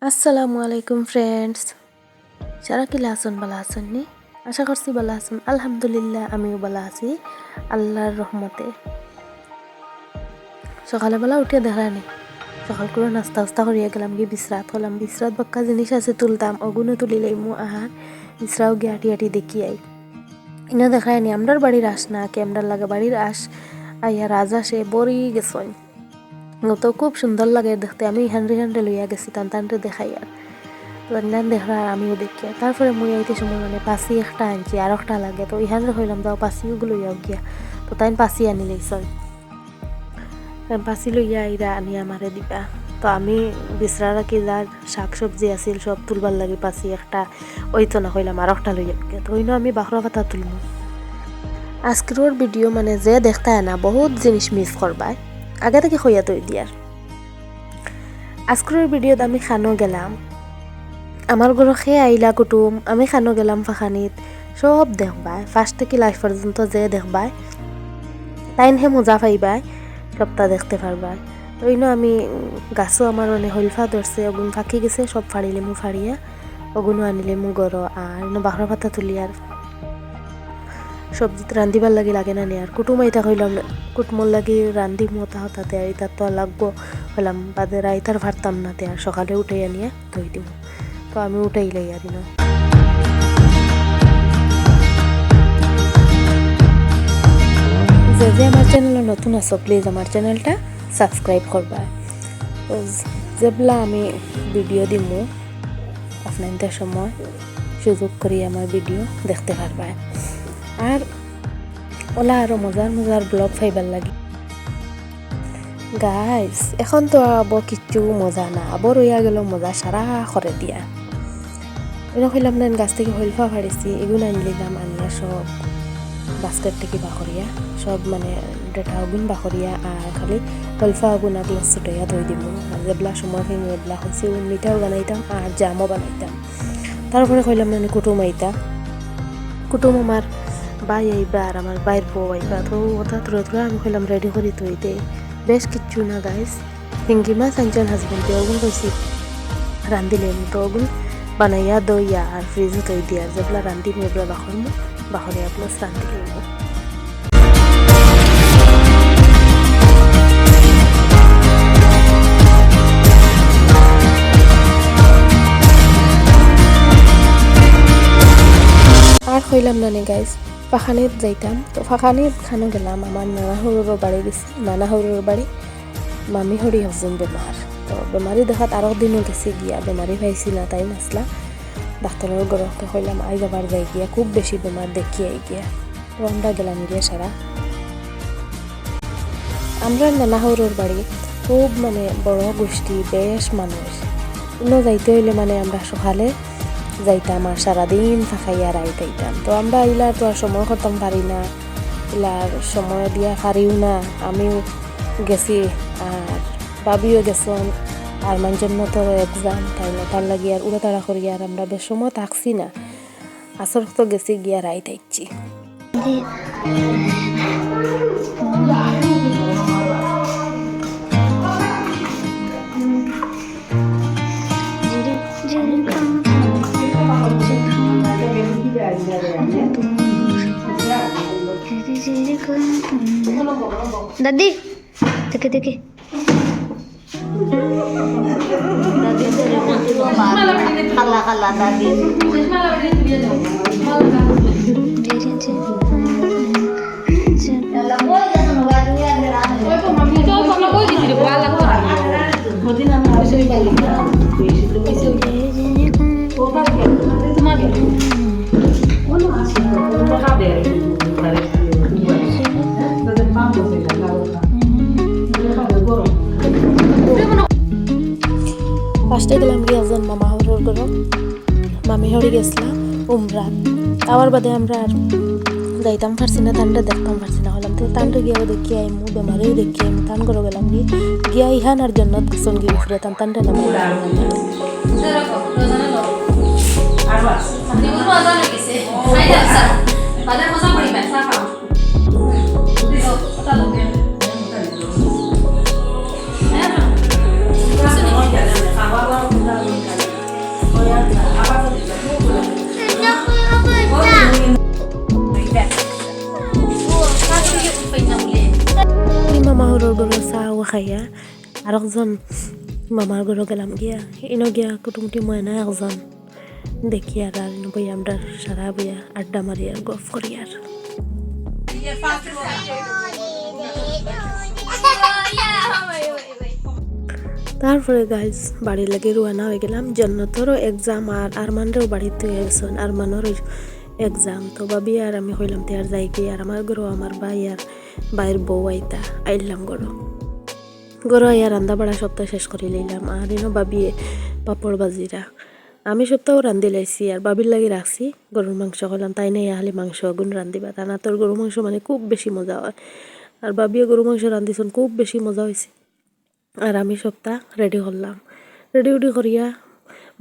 আসসালামু আলাইকুম ফ্রেন্ডস, যারা কিলা আছেন ভালো আছেন নি? আশা করছি ভালো আছেন। আলহামদুলিল্লাহ আমিও ভালো আছি আল্লাহর রহমতে। সকালবেলা উঠে দেখানি সকাল করে নাস্তা করিয়া গেলাম গিয়ে বিশ্রাত হলাম। বিশ্রাত বাক্কা জিনিস আছে তুলতাম, অগুনে তুলিলে মু আহার বিশ্রাও গিয়ে আটি দেখি আই ইনা দেখায় নি আমরার বাড়ির আস না কে আমরার লাগে বাড়ির আস আইয়া রাজা সে বড়ি গেছই তো খুব সুন্দর লাগে দেখতে। আমি হ্যান্ডে লইয়া গেছি টানতে দেখাই আর দেখা আমিও দেখি। তারপরে মুই আইতে সময় মানে পাসি একটা আনছি আর একটা লাগে, তো ইহানরে হইলাম দাও পাসিওগুলো লইয়াও গিয়া, তো তাই পাসি আনি লইছই। পাসি লইয়া আইরা আনি আমারে দিবা। তো আমি বিশ্রা রাখি যার শাক সবজি আছিল সব তুলবার লাগে পাসি একটা ওই তো না হইলাম আর একটা লইয়া গিয়া, তো ওইনো আমি বাখরা পাতা তুলবো। আজকের ভিডিও মানে যে দেখতে না বহুত জিনিস মিস করবাই, আগে থেকে হইয়া তৈ দিয়ার। আজকের ভিডিওতে আমি খানো গেলাম, আমার ঘর খেয়ে আইলা কুটুম, আমি খানো গেলাম ফাখানিত, সব দেখবাই ফার্স্ট থেকে লাস্ট পর্যন্ত যে দেখবাই তাইন হে মজা পাইবাই, সবটা দেখতে পারবাই। ওই না আমি গাছও আমার মানে হলফা ধরছে, ওগুন ফাঁকি গেছে, সব ফাড়িলে মু ফাড়িয়া ওগুনো আনিলে মু গড় আর বাখরা পাতা তুলি আর সবজিতে রান্ধিবার লাগে না নি আর কুটুম আইতা হইলাম কুটুমর লাগি রান্ধি মতা হতাতে আর ইতার তো লাগবো হইলাম বাদে রাইতার ভারতাম না তে আর সকালে উঠে আনিয়া ধুই দিব। তো আমি উঠেই লাই আর না যে আমার চ্যানেল নতুন আছো প্লিজ আমার চ্যানেলটা সাবস্ক্রাইব করবা। তো যেবলা আমি ভিডিও দিমু আপনাদের সময় সুযোগ করি আমার ভিডিও দেখতে পারবা আর ওলা আরো মজার ব্লগ ফাইবার লাগে। গাইস এখন তো আবার কিচ্ছু মজা না, আবার রইয়া গেল মজা সারা করে দিয়া। এরকম হইলাম না গাছ থেকে হলফা ফাড়িছি, এগুলো আনি নিলাম, আনিয়া সব বাস্কেট থেকে বাখরিয়া সব মানে ডেটা আগুন বাখরিয়া আর খালি হলফা আগুন আগলা ছুটাইয়া ধুই দিব। আর যেবলা সময় ফেমি এবলা হয়েছে মিঠাও বানাইতাম আর জামও বানাইতাম। তারপরে কইলাম মানে কুটুম আইতা, কুটুম আমার বাই আইবা আর আমার বাইর বউ আইবা, তো ওটা তুরা আমি কইলাম রেডি করি তৈ দে। বেশ কিচ্ছু না গাইস, হিঙ্গি মাছ আনছেন হাজবেন্ডে, ওগুন কইছি রান্ধিলেন, তো ওগুন বানাইয়া দইয়া আর ফ্রিজে তৈ দিয়া যেগুলা রান্ধি এগুলা বাখরিয়া প্লাস রান্ধি লইব। আর হইলাম না গাইস পাখানিত যাইতাম, তো পাখানিত খানো গেলাম আমার নানা হরুর বাড়ি গেছি। নানা হরুর বাড়ি মামি হরি হসেন বেমার, তো বেমারি দেখাত আরো দিনও গেছি গিয়া, বেমারি পাইছি না তাই নাসলা ডাক্তারের গরমকে হইলাম আই যাবার যাই গিয়া, খুব বেশি বেমার দেখিয়ে গিয়া, তো আমরা গেলাম গিয়া সারা। আমরা নানা হরুর বাড়ি খুব মানে বড় গোষ্ঠী, বেশ মানুষ, ইনো যাইতে হইলে মানে আমরা সকালে যাইতাম আর সারাদিন থাকাইয়া রাইতাইতাম। তো আমরা ইলার তো আর সময় করতাম পারি না, ইলার সময় দিয়া পারিও না। আমিও গেছি আর বাবিও গেছেন আর মানুষের মতো এক্সাম, তাই না তার লাগি আর উড়াতাড়া করি আর আমরা বেশ সময় থাকছি না, আসর তো গেছি গিয়া রাইতাইছি। দাদি দেখে দেখে খালা খালা দাদি ফার্স্টে গেলাম গিয়ে একজন মামা হরুর ঘর, মামি হরি গেছিলাম উমরাত। তাওয়ার বাদে আমরা আর যাইতাম পারছি না, তানটা দেখতাম পারছি না, হলাম তো তানটা গিয়েও দেখি আইমু, বেমারেও দেখি আইমু, তান করে গেলাম গিয়া ইহান আর জন্নত গেছন গিয়ে উফরে তানটা নাম মামাহৰৰ ঘৰৰ চাহ খাইয়া আৰু একজন মামার ঘরে গেলাম গিয়া ইনো গিয়া কুটুমটি ময়না একজন দেখি আর বই আমরা সারা বইয়া আড্ডা মারি আর গল্প করি আর তারপরে গাইজ বাড়ির লাগে রোয়ানা হয়ে গেলাম জন্নতরও এক্সাম আর আরমানরেও বাড়িতে গেছেন আরমানেরও এক্সাম তো ভাবি আর আমি হইলাম তে আর যাই গিয়ে আর আমার ঘরও আমার ভাই আর ভাইয়ের বউ আইতা আইলাম গরো গরো আইয়া রান্দা বাড়া সপ্তাহ শেষ করে লইলাম আর এনো ভাবিয়ে পাপড় বাজিরা আমি সপ্তাহ রান্ধি লাইছি আর বাবির লাগি রাখছি গরুর মাংস করলাম তাই নাই আহলে মাংস আগুন রান্ধিবা তা না তোর গরু মাংস মানে খুব বেশি মজা হয় আর বাবিয়ে গরু মাংস রান্ধিছেন খুব বেশি মজা হয়েছে আর আমি সপ্তাহ রেডি করলাম রেডি উডি করিয়া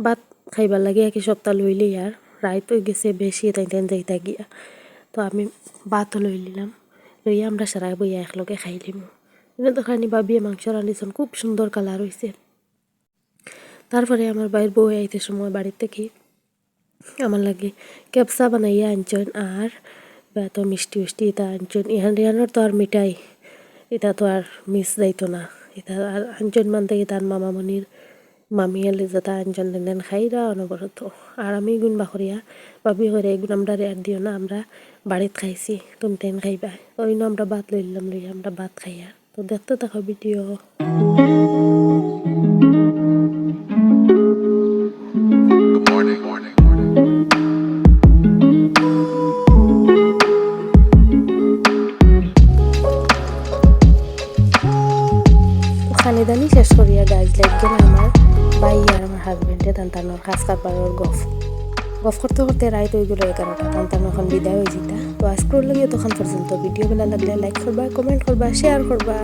ভাত খাইবার লাগে একই সপ্তাহ লইলি আর রাইত হয়ে গেছে বেশি তাই যাইতা গিয়া তো আমি ভাতও লই নিলাম লইয়া আমরা সারা বইয়া একলগে খাইলিম এনে তো খাইনি বাবিয়ে মাংস রান্ধিছেন খুব সুন্দর কালার হয়েছে তারপরে আমার বাইর বউ আইতে সময় বাড়ির থেকে আমার লাগে ক্যাপসা বানাইয়া আনছেন আর তো মিষ্টি মিষ্টি এটা আনছেন ইহানোর তো আর মিঠাই এটা তো আর মিস যাইতো না এটা আর আনছেন মান থেকে তার মামামণির মামি এলে যাতা আনছেন দেন খাইরা অনবরত আর আমি গুণ বাখরিয়া ভাবি করে এগুলো আমরা আর দিও না আমরা বাড়িত খাইছি তুমি তেন খাইবা ওই না আমরা ভাত লইলাম লইয়া আমরা ভাত খাইয়া তো দেখতে থাকো ভিডিও খানিদানি শেষ করিয়া গাছ লাইট গেলে আমার ভাই আর আমার হাজবেন্ডে তান্তানোর কাজ কারবার গফ করতে করতে রাইত হয়ে গেল 11টা তান্তানো এখন বিদায় হয়ে যেতা তো আজকের লাগে তখন পর্যন্ত ভিডিও ভালো লাগলে লাইক করবা কমেন্ট করবা শেয়ার করবা।